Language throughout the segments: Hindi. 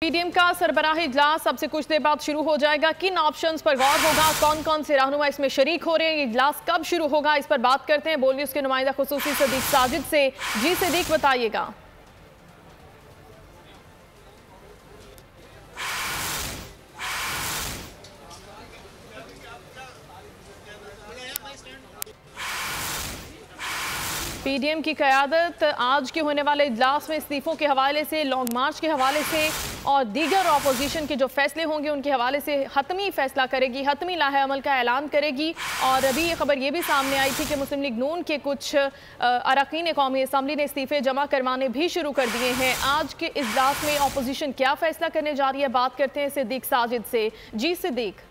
पीडीएम का सरबराही इजलास अब से कुछ देर बाद शुरू हो जाएगा। किन ऑप्शंस पर गौर होगा, कौन कौन से रहनुमा इसमें शरीक हो रहे हैं, इजलास कब शुरू होगा, इस पर बात करते हैं बोल न्यूज के नुमाइंदा खुसूसी सदीक साजिद से। जी सदीक, बताइएगा। पीडीएम की क़यादत आज के होने वाले इजलास में इस्तीफों के हवाले से, लॉन्ग मार्च के हवाले से और दीगर अपोजिशन के जो फैसले होंगे उनके हवाले से हतमी फैसला करेगी, हतमी लाहे अमल का ऐलान करेगी। और अभी ये खबर ये भी सामने आई थी कि मुस्लिम लीग नून के कुछ अरकान कौमी असम्बली ने इस्तीफे जमा करवाने भी शुरू कर दिए हैं। आज के इजलास में अपोजिशन क्या फैसला करने जा रही है, बात करते हैं सिद्दीक साजिद से। जी सिद्दीक।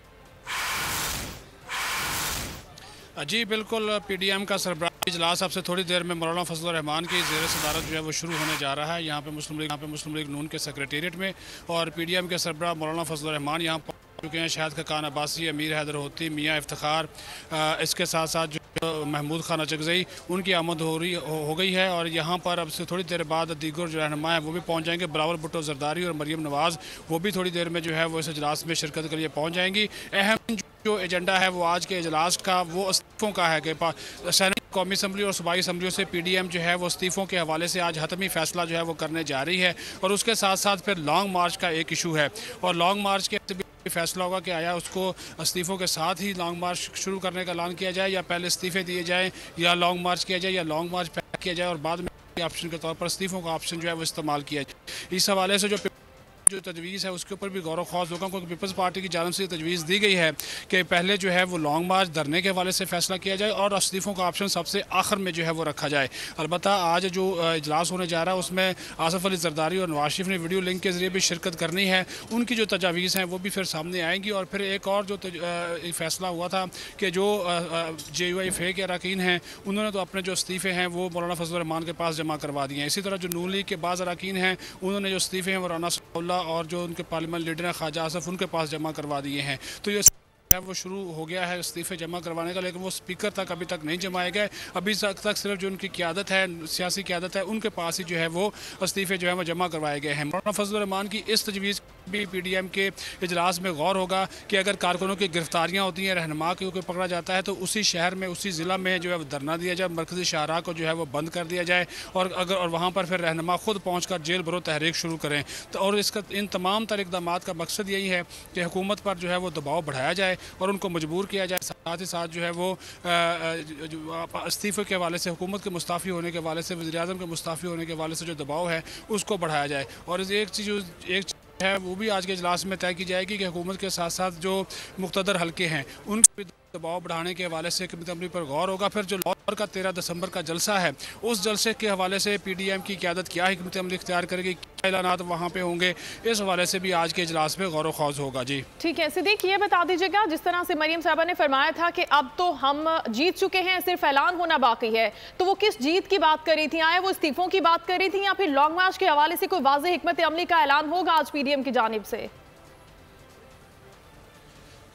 जी बिल्कुल, पीडीएम का सरबराही इजलास अब से थोड़ी देर में मौलाना फजल रहमान की ज़ेर सदारत जो है वो शुरू होने जा रहा है यहाँ पे मुस्लिम लीग नून के सेक्रेटेरिएट में। और पीडीएम के सरबराह मौलाना फजल रहमान यहाँ पहुँच चुके हैं। शाहिद खान अब्बासी, अमीर हैदर होती, मियाँ इफ्तिखार, इसके साथ साथ जो महमूद खान अचगज़ई, उनकी आमद हो गई है। और यहाँ पर अब से थोड़ी देर बाद दीगर जो रहनुमा है वो भी पहुँच जाएंगे। बिलावल भुट्टो ज़रदारी और मरियम नवाज़ वो भी थोड़ी देर में जो है वो इस इजलास में शिरकत के लिए पहुँच जाएंगी। अहम जो एजेंडा है वो आज के इजलास का वो इस्तीफ़ों का है कि सेनेट, कौमी असम्बली और सूबाई असम्बलियों से पीडीएम जो है वो इस्तीफ़ों के हवाले से आज हतमी फैसला जो है वो करने जा रही है। और उसके साथ साथ फिर लॉन्ग मार्च का एक इशू है और लॉन्ग मार्च के फैसला होगा कि आया उसको इस्तीफ़ों के साथ ही लॉन्ग मार्च शुरू करने का ऐलान किया जाए या पहले इस्तीफ़े दिए जाएँ या लॉन्ग मार्च किया जाए या लॉन्ग मार्च पहले किया जाए और बाद में ऑप्शन के तौर पर इस्तीफ़ों का ऑप्शन जो है वो इस्तेमाल किया जाए। इस हवाले से जो तजवीज़ है उसके ऊपर भी गौर ख्वास होगा, क्योंकि पीपल्स पार्टी की जानिब से तजवीज़ दी गई है कि पहले जो है वो लॉन्ग मार्च धरने के हवाले से फैसला किया जाए और इस्तीफ़ों का ऑप्शन सबसे आखिर में जो है वो रखा जाए। अलबत्ता आज जो इजलास होने जा रहा है उसमें आसफ अली ज़रदारी और नवाज शरीफ ने वीडियो लिंक के ज़रिए भी शिरकत करनी है। उनकी जो तजावीज़ हैं वो भी फिर सामने आएंगी। और फिर एक और जो फैसला हुआ था कि जो JUIF के अरकान हैं उन्होंने तो अपने जो इस्तीफ़े हैं वो मौलाना फजल रहमान के पास जमा करवा दिए हैं। इसी तरह जो नून लीग के बाज़ अरकान हैं उन्होंने जो इस्तीफ़े हैं वो राना सनाउल्लाह और जो उनके पार्लियामेंट लीडर हैं ख्वाजा आसफ उनके पास जमा करवा दिए हैं। तो ये वो शुरू हो गया है इस्तीफ़े जमा करवाने का, लेकिन वो स्पीकर तक अभी तक नहीं जमाए गए। अभी तक सिर्फ जो उनकी क़यादत है, सियासी क़यादत है, उनके पास ही जो है वो इस्तीफ़े जो है वो जमा करवाए गए हैं। मौलाना फजल रहमान की इस तजवीज़ भी पीडीएम के इजलास में गौर होगा कि अगर कारकुनों की गिरफ्तारियाँ होती हैं, रहनुमा को पकड़ा जाता है तो उसी शहर में, उसी ज़िला में जो है वो धरना दिया जाए, मरकज़ी शाहराह को जो है वो बंद कर दिया जाए और वहाँ पर फिर रहनुमा खुद पहुँच कर जेल भरो तहरीक शुरू करें। तो और इन तमाम तर इक़दामात का मकसद यही है कि हुकूमत पर जो है वो दबाव बढ़ाया जाए और उनको मजबूर किया जाए। साथ ही साथ जो है वो इस्तीफ़े के हवाले से, हुकूमत के मुस्ताफ़ी होने के हवाले से, वज़ीर-ए-आज़म के मुस्ताफ़ी होने के हवाले से जो दबाव है उसको बढ़ाया जाए। और एक चीज़ है वो भी आज के इजलास में तय की जाएगी कि हुकूमत के साथ साथ जो मुक़्तदर हल्के हैं उनके दबाव बढ़ाने के हवाले से कमेटी असम्बली पर गौर होगा। फिर जो लाहौर का 13 दिसंबर का जलसा है उस जलसे के हवाले से पीडीएम की क़यादत क्या कमेटी असम्बली इख्तियार करेगी, क्या ऐलानात वहाँ पे होंगे, इस हवाले से भी आज के इजलास में गौर ख्वास होगा। जी ठीक है सिद्दीक, ये बता दीजिएगा, जिस तरह से मरियम साहबा ने फरमाया था कि अब तो हम जीत चुके हैं, सिर्फ ऐलान होना बाकी है, तो वो किस जीत की बात कर रही थी? आए वो इस्तीफों की बात कर रही थी या फिर लॉन्ग मार्च के हवाले से कोई वाज़ेह हिकमत अमली का ऐलान होगा आज पीडीएम की जानिब से?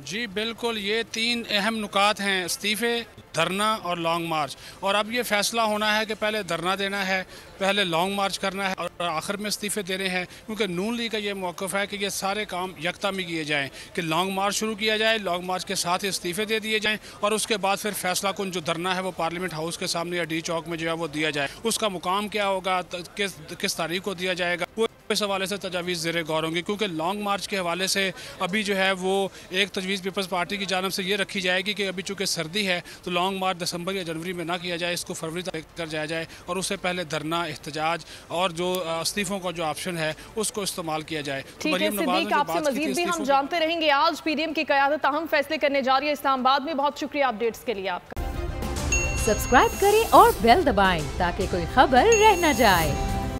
जी बिल्कुल, ये 3 अहम नुकात हैं, इस्तीफ़े, धरना और लॉन्ग मार्च। और अब ये फैसला होना है कि पहले धरना देना है, पहले लॉन्ग मार्च करना है और आखिर में इस्तीफ़े देने हैं। क्योंकि नून लीग का ये मौक़िफ़ है कि ये सारे काम यकता में किए जाएँ, कि लॉन्ग मार्च शुरू किया जाए, लॉन्ग मार्च के साथ ही इस्तीफ़े दे दिए जाएँ और उसके बाद फिर फैसला कुन जो धरना है वो पार्लियामेंट हाउस के सामने या डी चौक में जो है वो दिया जाए। उसका मुकाम क्या होगा, किस तारीख को दिया जाएगा, वो इस हवाले से तजावीज़ ज़ेरे गौर होंगी। क्योंकि लॉन्ग मार्च के हवाले से अभी जो है वो एक तजवीज़ पीपल्स पार्टी की जानिब से ये रखी जाएगी कि अभी चूँकि सर्दी है तो लॉन्ग मार्च दिसंबर या जनवरी में ना किया जाए, इसको फरवरी तक कर जाया जाए और उससे पहले धरना, एहतजाज और जो इस्तीफ़ों का जो ऑप्शन है उसको इस्तेमाल किया जाए। ठीक है सिद्दीक, आपसे मज़ीद भी हम जानते रहेंगे। आज पीडीएम की क़यादत अहम फैसले करने जा रही है इस्लामाबाद में। बहुत शुक्रिया अपडेट्स के लिए आपका। सब्सक्राइब करें और बेल दबाएं ताकि कोई खबर रह न जाए।